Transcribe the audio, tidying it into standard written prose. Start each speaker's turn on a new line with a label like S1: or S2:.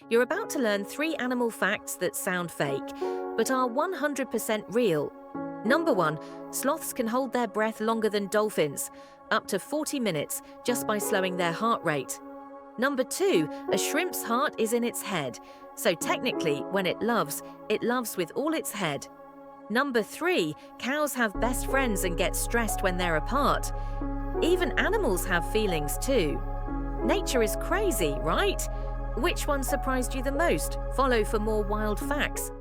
S1: You're about to learn 3 animal facts that sound fake, but are 100% real. Number 1, sloths can hold their breath longer than dolphins, up to 40 minutes, just by slowing their heart rate. Number 2, a shrimp's heart is in its head, so technically, when it loves with all its head. Number 3, cows have best friends and get stressed when they're apart. Even animals have feelings too. Nature is crazy, right? Which one surprised you the most? Follow for more wild facts.